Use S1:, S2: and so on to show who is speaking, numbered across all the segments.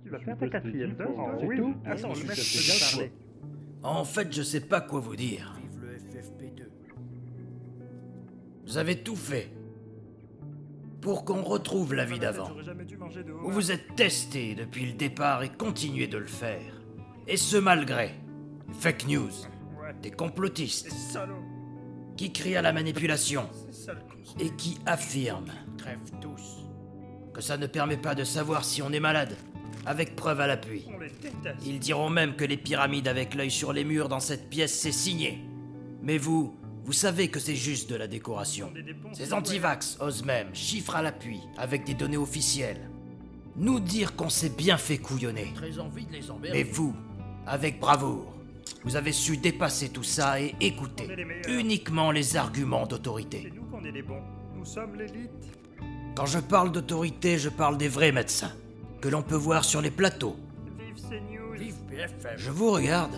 S1: Tu vas faire ta quatrième dose?
S2: Oui.
S1: Tout. Attends, le mec peut bien parler.
S3: En fait, je sais pas quoi vous dire.
S4: Vive le FFP2.
S3: Vous avez tout fait pour qu'on retrouve la vie d'avant.
S1: J'aurais jamais dû manger de
S3: Vous
S1: homard.
S3: vous êtes testé depuis le départ et continuez de le faire. Et ce malgré les fake news,
S1: Ouais.
S3: des complotistes
S1: C'est salaud.
S3: qui crient à la manipulation
S1: C'est sale con.
S3: et qui affirment
S4: Crève tous.
S3: que ça ne permet pas de savoir si on est malade, avec preuve à l'appui.
S1: On les déteste.
S3: Ils diront même que les pyramides avec l'œil sur les murs dans cette pièce, c'est signé. Mais vous savez que c'est juste de la décoration. Ces antivax osent même, chiffres à l'appui, avec des données officielles, nous dire qu'on s'est bien fait couillonner.
S4: Très envie de les emmerder.
S3: Mais vous, avec bravoure, vous avez su dépasser tout ça et écouter
S1: On est les meilleurs.
S3: uniquement les arguments
S1: C'est
S3: d'autorité.
S1: nous qu'on est les bons. Nous sommes l'élite.
S3: Quand je parle d'autorité, je parle des vrais médecins, que l'on peut voir sur les plateaux.
S1: Vive ces news.
S4: Vive BFM.
S3: Je vous regarde,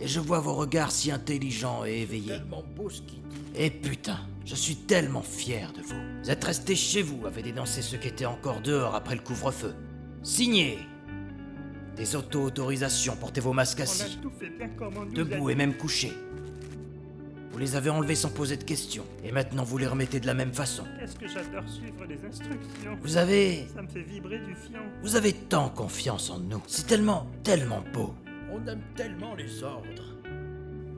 S3: et je vois vos regards si intelligents et éveillés.
S4: Tellement beau ce qu'il dit.
S3: Et putain, je suis tellement fier de vous. Vous êtes restés chez vous, avez dénoncé ceux qui étaient encore dehors après le couvre-feu. Signez des auto-autorisations, portez vos masques
S1: On a
S3: assis,
S1: tout fait bien comme on nous
S3: debout
S1: a
S3: et même couchés. Vous les avez enlevés sans poser de questions, et maintenant vous les remettez de la même façon.
S1: dit. Qu'est-ce que j'adore suivre les instructions.
S3: Vous avez
S1: Ça me fait vibrer du fion.
S3: tant confiance en nous. C'est tellement beau.
S4: On aime tellement les ordres.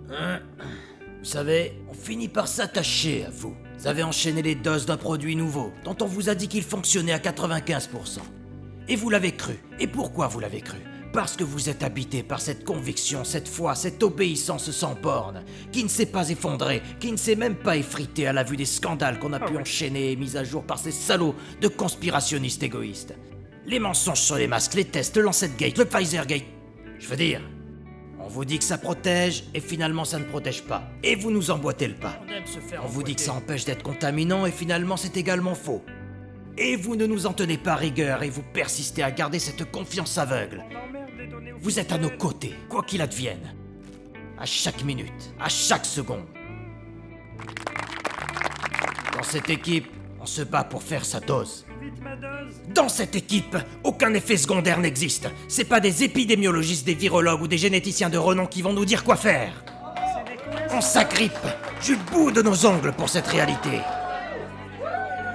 S3: Vous savez, on finit par s'attacher à vous. Vous avez enchaîné les doses d'un produit nouveau, dont on vous a dit qu'il fonctionnait à 95%. Et vous l'avez cru. Et pourquoi vous l'avez cru? Parce que vous êtes habité par cette conviction, cette foi, cette obéissance sans borne, qui ne s'est pas effondrée, qui ne s'est même pas effritée à la vue des scandales qu'on a pu enchaîner et mis à jour par ces salauds de conspirationnistes égoïstes. Les mensonges sur les masques, les tests, le Lancetgate, le Pfizergate. Je veux dire, on vous dit que ça protège, et finalement ça ne protège pas. Et vous nous emboîtez le pas.
S4: On aime se faire
S3: On vous dit que ça
S4: emboîter.
S3: empêche d'être contaminant, et finalement c'est également faux. Et vous ne nous en tenez pas rigueur, et vous persistez à garder cette confiance aveugle.
S1: On emmerde les données
S3: Vous êtes à nos
S1: officielles.
S3: côtés, quoi qu'il advienne. À chaque minute, à chaque seconde. Dans cette équipe, on se bat pour faire sa dose.
S1: Vite ma dose.
S3: Dans cette équipe, aucun effet secondaire n'existe. C'est pas des épidémiologistes, des virologues ou des généticiens de renom qui vont nous dire quoi faire.
S1: C'est des cons.
S3: On s'agrippe du bout de nos ongles pour cette réalité.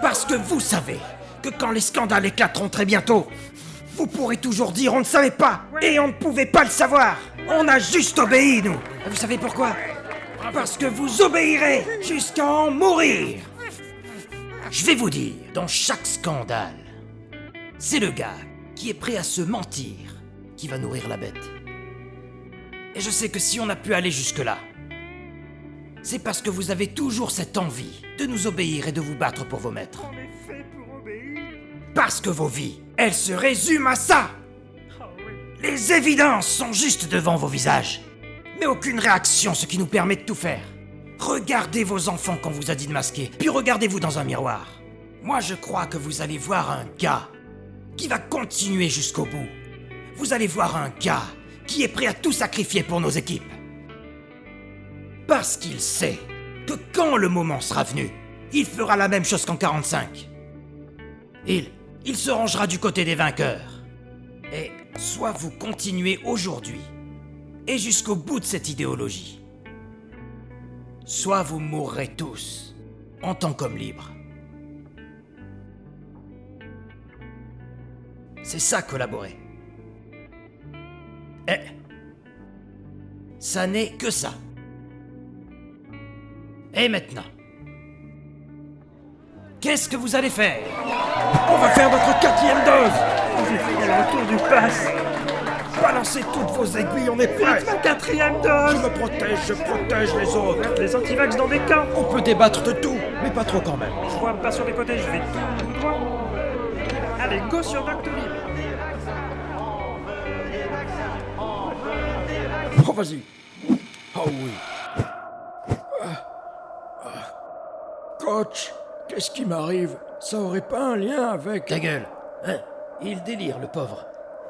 S3: Parce que vous savez que quand les scandales éclateront très bientôt, vous pourrez toujours dire on ne savait pas et on ne pouvait pas le savoir. On a juste obéi, nous. Et vous savez pourquoi? Parce que vous obéirez jusqu'à en mourir. Je vais vous dire, dans chaque scandale, c'est le gars qui est prêt à se mentir qui va nourrir la bête. Et je sais que si on a pu aller jusque-là, c'est parce que vous avez toujours cette envie de nous obéir et de vous battre pour vos maîtres.
S1: On est fait pour obéir.
S3: Parce que vos vies, elles se résument à ça.
S1: Ah oui.
S3: Les évidences sont juste devant vos visages. Mais aucune réaction, ce qui nous permet de tout faire. Regardez vos enfants qu'on vous a dit de masquer, puis regardez-vous dans un miroir. Moi, je crois que vous allez voir un gars qui va continuer jusqu'au bout. Vous allez voir un gars qui est prêt à tout sacrifier pour nos équipes. Parce qu'il sait que quand le moment sera venu, il fera la même chose qu'en 45. Il se rangera du côté des vainqueurs. Et soit vous continuez aujourd'hui, et jusqu'au bout de cette idéologie, soit vous mourrez tous, en tant qu'hommes libres. C'est ça, collaborer. Et ça n'est que ça. Et maintenant, qu'est-ce que vous allez faire?
S2: On va faire notre 4e dose.
S1: J'ai fait le retour du pass.
S2: Balancez toutes vos aiguilles, on est prêts.
S1: Vite ma 4e
S2: Je
S1: dose.
S2: me protège les autres.
S1: Les antivax dans des camps.
S2: On peut débattre de tout, mais pas trop quand même.
S1: Je vois pas sur les côtés, je vais tout droit. Allez, go sur Doctolib.
S2: Oh, vas-y. Oh oui. Coach, qu'est-ce qui m'arrive? Ça aurait pas un lien avec...
S3: Ta gueule, hein? Il délire, le pauvre.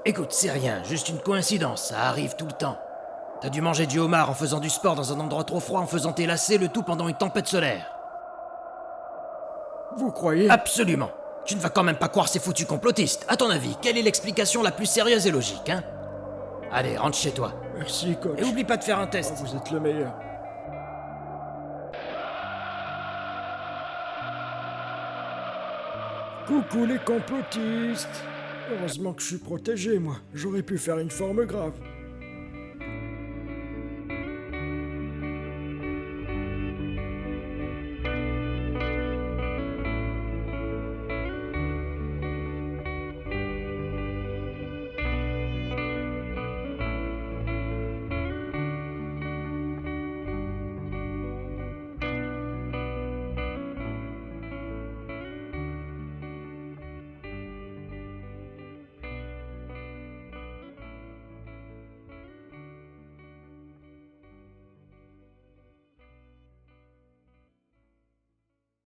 S3: Écoute, c'est rien, juste une coïncidence, ça arrive tout le temps. T'as dû manger du homard en faisant du sport dans un endroit trop froid, en faisant tes lacets, le tout pendant une tempête solaire.
S2: Vous croyez?
S3: Absolument. Tu ne vas quand même pas croire ces foutus complotistes. À ton avis, quelle est l'explication la plus sérieuse et logique, hein? Allez, rentre chez toi.
S2: Merci, coach.
S3: Et oublie pas de faire un
S2: Oh,
S3: test.
S2: vous êtes le meilleur. Coucou les complotistes. Heureusement que je suis protégé, moi. J'aurais pu faire une forme grave.